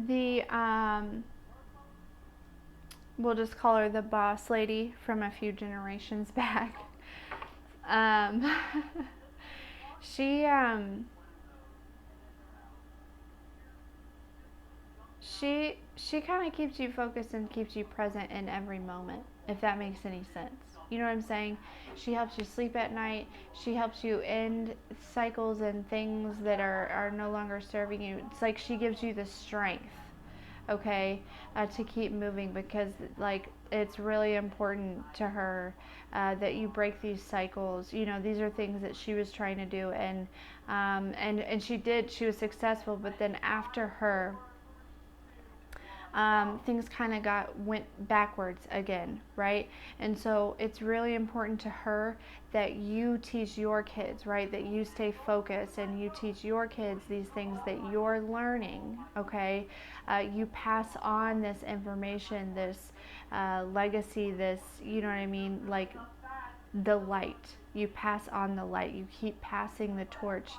The we'll just call her the boss lady from a few generations back. Um, she she kind of keeps you focused and keeps you present in every moment, if that makes any sense. You know what I'm saying? She helps you sleep at night. She helps you end cycles and things that are no longer serving you. It's like she gives you the strength, okay, to keep moving, because like it's really important to her that you break these cycles. These are things that she was trying to do, and she did. She was successful, but then after her, things kind of went backwards again, right? And so it's really important to her that you teach your kids, right? That you stay focused and you teach your kids these things that you're learning, okay? You pass on this information, this legacy, this, you know what I mean? Like the light. You pass on the light. You keep passing the torch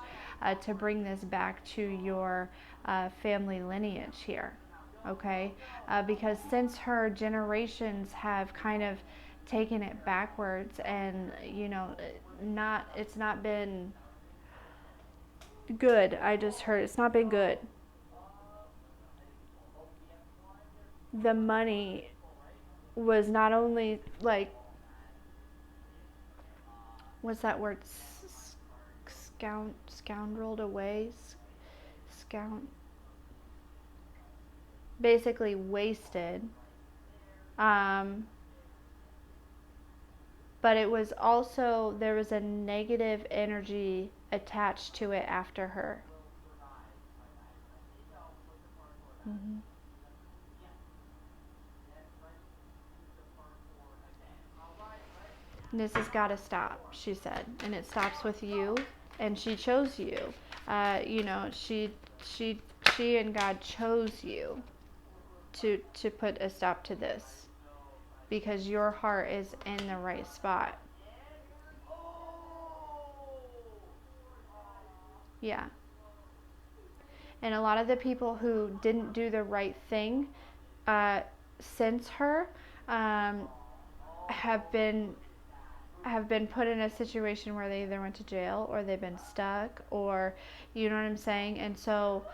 to bring this back to your family lineage here. Okay, because since her, generations have kind of taken it backwards, and it's not been good. I just heard it's not been good. The money was not only like, what's that word, scoundreled away, scound basically wasted, but it was also, there was a negative energy attached to it after her. Mm-hmm. This has got to stop, she said, and it stops with you, and she chose you. She and God chose you to put a stop to this, because your heart is in the right spot. Yeah. And a lot of the people who didn't do the right thing since her um, have been put in a situation where they either went to jail or they've been stuck, or you know what I'm saying. And so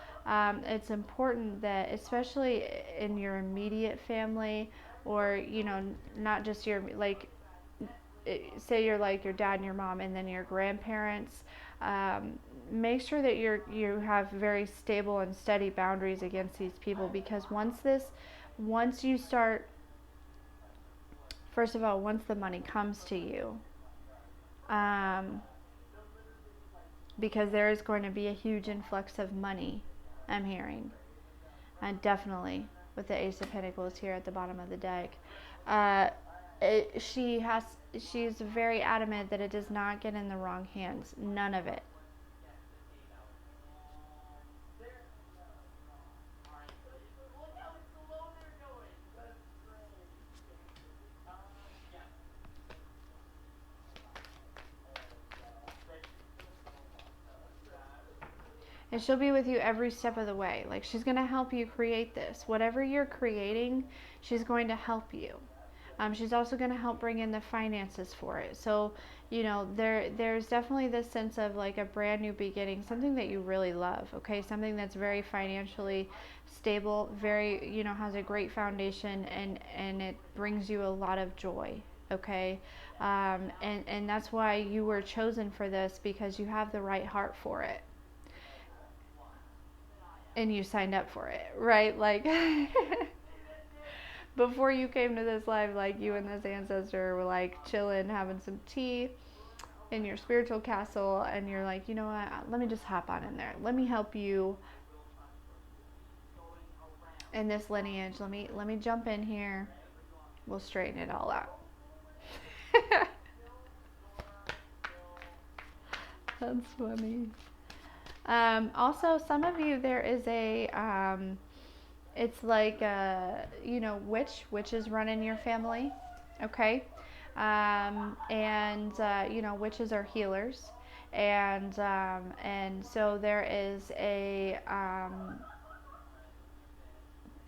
it's important that, especially in your immediate family, or not just your, like, say you're like your dad and your mom and then your grandparents, make sure that you have very stable and steady boundaries against these people, because once you start, first of all, once the money comes to you, um, because there is going to be a huge influx of money, I'm hearing, and definitely with the Ace of Pentacles here at the bottom of the deck. uh, she's very adamant that it does not get in the wrong hands, none of it. And she'll be with you every step of the way. Like, she's going to help you create this. Whatever you're creating, she's going to help you. She's also going to help bring in the finances for it. So, there's definitely this sense of like a brand new beginning, something that you really love, okay? Something that's very financially stable, very, has a great foundation, and it brings you a lot of joy, okay? And that's why you were chosen for this, because you have the right heart for it. And you signed up for it, right? Like, before you came to this life, like, you and this ancestor were like chilling, having some tea in your spiritual castle, and you're like, you know what, let me just hop on in there. Let me help you in this lineage. Let me jump in here. We'll straighten it all out. That's funny. Also, some of you, there is a it's like witches run in your family, okay? And witches are healers, and so there is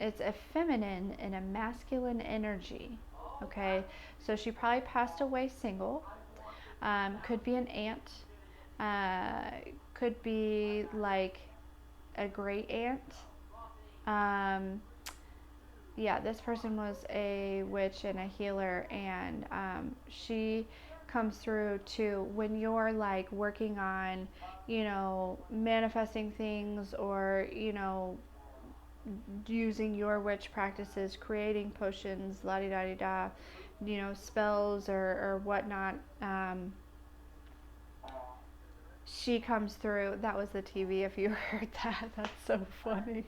it's a feminine and a masculine energy, okay? So she probably passed away single. Could be an aunt, could be like a great aunt. Yeah, this person was a witch and a healer, and she comes through to when you're like working on, manifesting things, or, using your witch practices, creating potions, la di da di da, spells or whatnot. She comes through. That was the TV, if you heard that. That's so funny.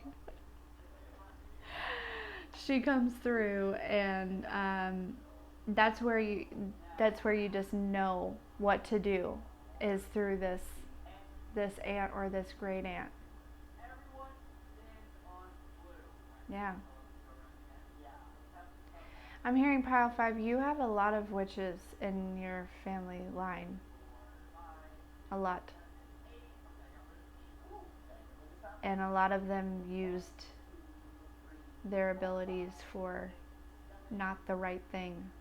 She comes through, and that's where you just know what to do, is through this aunt or this great aunt. Yeah. I'm hearing pile 5, you have a lot of witches in your family line. A lot. And a lot of them used their abilities for not the right thing.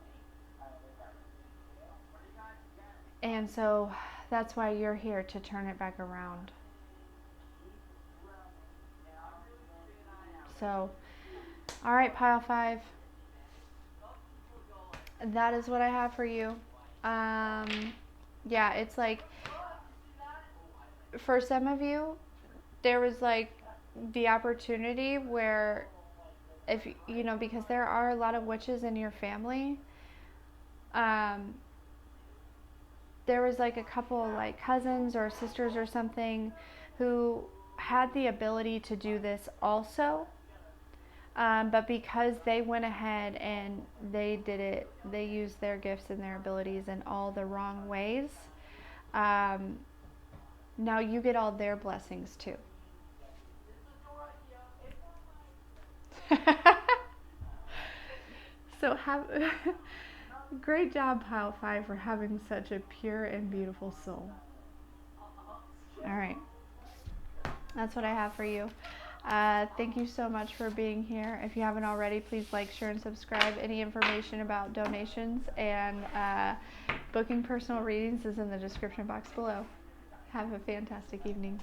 And so that's why you're here, to turn it back around. So, all right, pile 5. That is what I have for you. Yeah, it's like, for some of you, there was like the opportunity where, if because there are a lot of witches in your family, there was like a couple like cousins or sisters or something who had the ability to do this also, but because they went ahead and they did it, they used their gifts and their abilities in all the wrong ways. Now you get all their blessings too. So great job, pile 5, for having such a pure and beautiful soul. All right. That's what I have for you. Thank you so much for being here. If you haven't already, please like, share, and subscribe. Any information about donations and booking personal readings is in the description box below. Have a fantastic evening.